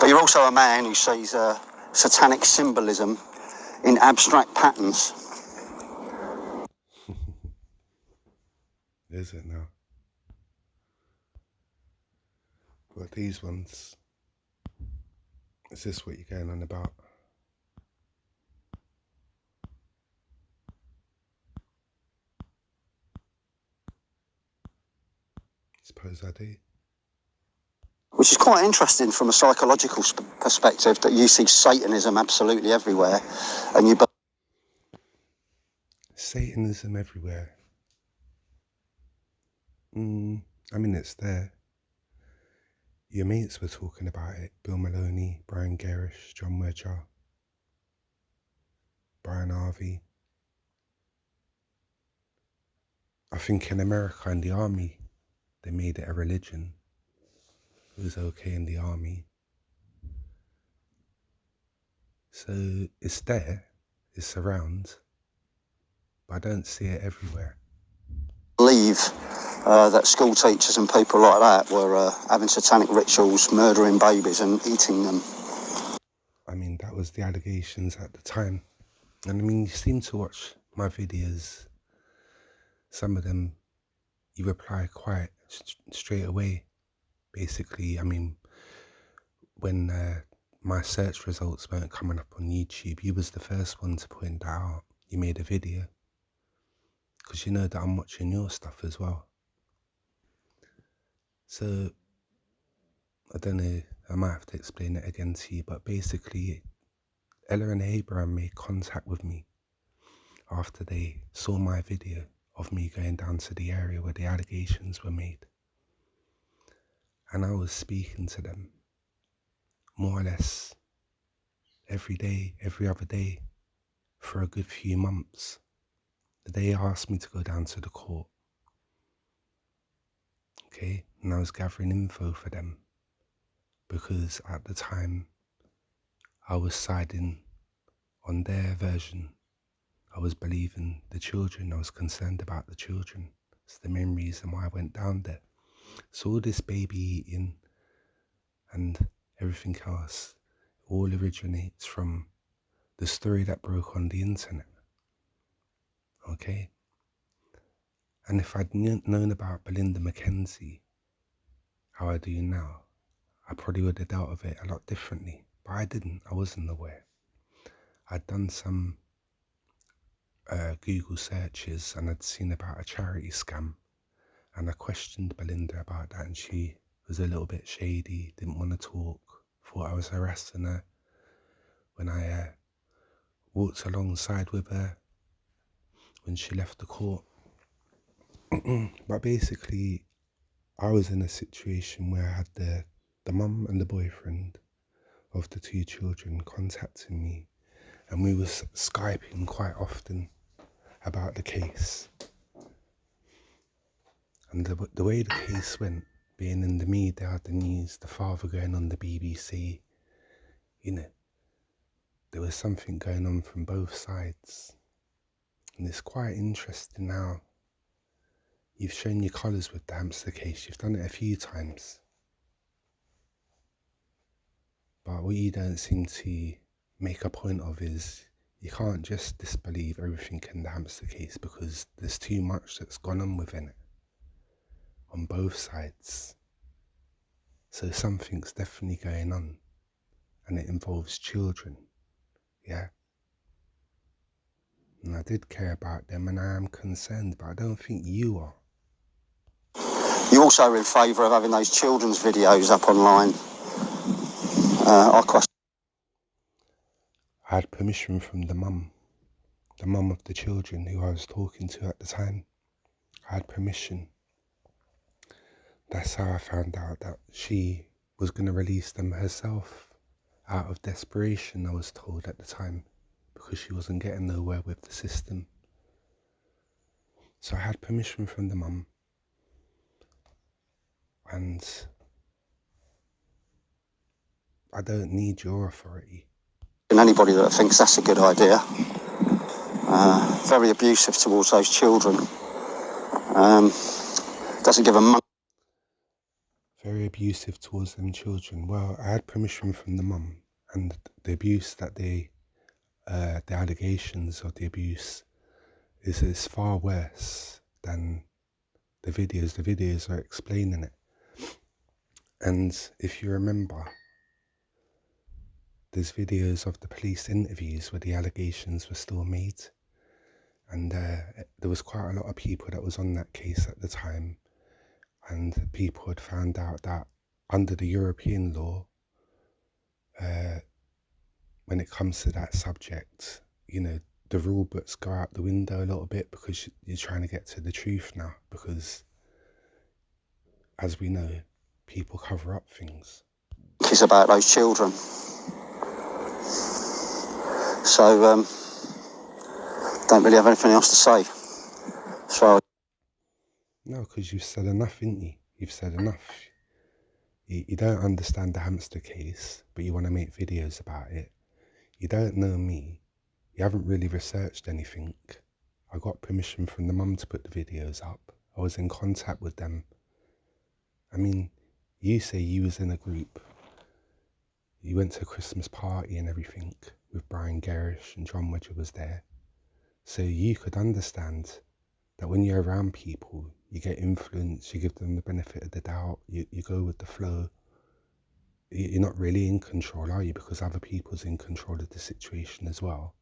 But you're also a man who sees satanic symbolism in abstract patterns. Is it now? But these ones, is this what you're going on about? Suppose I do. Which is quite interesting from a psychological perspective, that you see Satanism absolutely everywhere, and you... Satanism everywhere. I mean, it's there. Your mates were talking about it. Bill Maloney, Brian Gerrish, John Wedger, Brian Harvey. I think in America, in the army, they made it a religion. It was okay in the army. So it's there, it's around, but I don't see it everywhere. Believe that school teachers and people like that were having satanic rituals, murdering babies and eating them. I mean, that was the allegations at the time. And I mean, you seem to watch my videos. Some of them, you reply quite straight away. Basically, I mean, when my search results weren't coming up on YouTube, you was the first one to point that out. You made a video. Because you know that I'm watching your stuff as well. So, I don't know, I might have to explain it again to you, but basically, Ella and Abraham made contact with me after they saw my video of me going down to the area where the allegations were made. And I was speaking to them more or less every day, every other day, for a good few months. They asked me to go down to the court. Okay, and I was gathering info for them because at the time I was siding on their version. I was believing the children. I was concerned about the children. It's the main reason why I went down there. So all this baby eating and everything else all originates from the story that broke on the internet. Okay? And if I'd known about Belinda Mackenzie, how I do now, I probably would have dealt with it a lot differently. But I didn't. I wasn't aware. I'd done some Google searches and I'd seen about a charity scam, and I questioned Belinda about that, and she was a little bit shady, didn't want to talk, thought I was harassing her when I walked alongside with her when she left the court. But basically, I was in a situation where I had the mum and the boyfriend of the two children contacting me, and we was Skyping quite often about the case. And the way the case went, being in the media, the news, the father going on the BBC, you know, there was something going on from both sides. And it's quite interesting how you've shown your colours with the Hampstead case. You've done it a few times. But what you don't seem to make a point of is you can't just disbelieve everything in the Hampstead case because there's too much that's gone on within it, on both sides. So something's definitely going on, and it involves children, yeah? And I did care about them, and I am concerned, but I don't think you are. You also are in favour of having those children's videos up online. I had permission from the mum of the children who I was talking to at the time. I had permission. That's how I found out that she was going to release them herself out of desperation, I was told at the time, because she wasn't getting nowhere with the system. So I had permission from the mum, and I don't need your authority. And anybody that thinks that's a good idea, very abusive towards those children, doesn't give a very abusive towards them children. Well, I had permission from the mum, and the abuse that the allegations of the abuse is far worse than the videos. The videos are explaining it. And if you remember, there's videos of the police interviews where the allegations were still made. And there was quite a lot of people that was on that case at the time. And people had found out that under the European law, when it comes to that subject, you know, the rule books go out the window a little bit because you're trying to get to the truth now. Because, as we know, people cover up things. It's about those children. So, don't really have anything else to say. So. No, because you've said enough, haven't you? You've said enough. You don't understand the Hampstead case, but you want to make videos about it. You don't know me. You haven't really researched anything. I got permission from the mum to put the videos up. I was in contact with them. I mean, you say you was in a group. You went to a Christmas party and everything with Brian Gerrish and John Wedger was there. So you could understand that when you're around people, you get influence, you give them the benefit of the doubt, you go with the flow. You're not really in control, are you? Because other people's in control of the situation as well.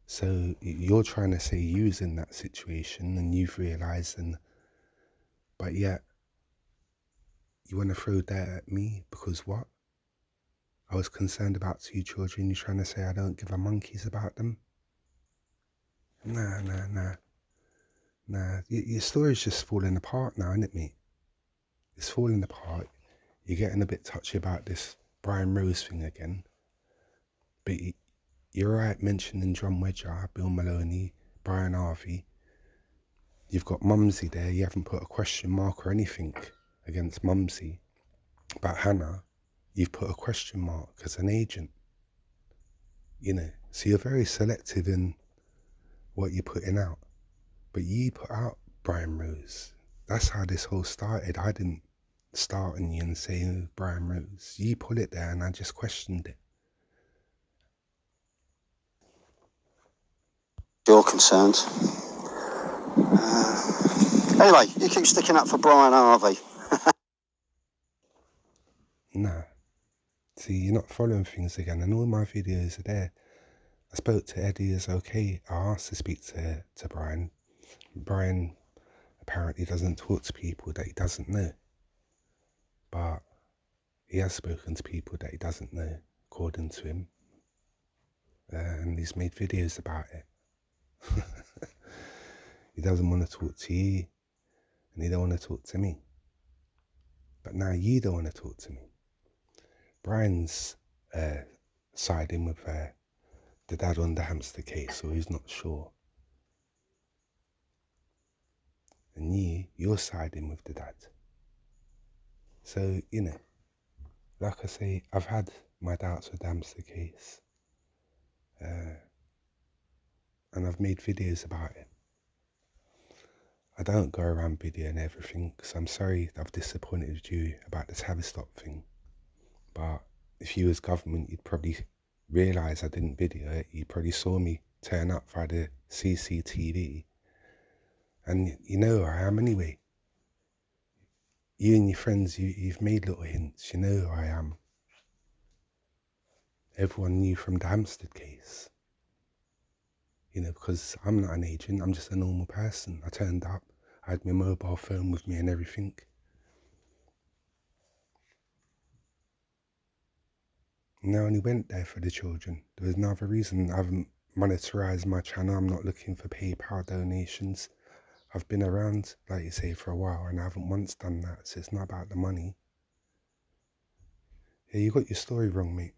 So you're trying to say you was in that situation and you've realised, but yet you want to throw that at me because what? I was concerned about 2 children, you're trying to say I don't give a monkeys about them? Nah. Your story's just falling apart now, isn't it, mate? It's falling apart. You're getting a bit touchy about this Brian Rose thing again. But you're right mentioning John Wedger, Bill Maloney, Brian Harvey. You've got Mumsy there. You haven't put a question mark or anything against Mumsy. But Hannah, you've put a question mark as an agent. You know, so you're very selective in what you're putting out. But you put out Brian Rose. That's how this whole started. I didn't start on you and say Brian Rose. You put it there and I just questioned it. You're concerned. Anyway, you keep sticking up for Brian Harvey. Nah. See, you're not following things again, and all my videos are there. I spoke to Eddie as okay. I asked to speak to Brian. Brian apparently doesn't talk to people that he doesn't know. But he has spoken to people that he doesn't know, according to him. And he's made videos about it. He doesn't want to talk to you, and he don't want to talk to me. But now you don't want to talk to me. Brian's siding with the dad on the Hampstead case, so he's not sure. And you're siding with the dad. So, you know, like I say, I've had my doubts with the Hampstead case. And I've made videos about it. I don't go around videoing everything, so I'm sorry I've disappointed you about the Tavistock thing. But if you as government, you'd probably realise I didn't video it. You probably saw me turn up via the CCTV. And you know who I am anyway. You and your friends, you've made little hints. You know who I am. Everyone knew from the Hampstead case. You know, because I'm not an agent, I'm just a normal person. I turned up, I had my mobile phone with me and everything. And I only went there for the children. There was no other reason. I haven't monetarised my channel, I'm not looking for PayPal donations. I've been around, like you say, for a while and I haven't once done that, so it's not about the money. Yeah, you got your story wrong, mate.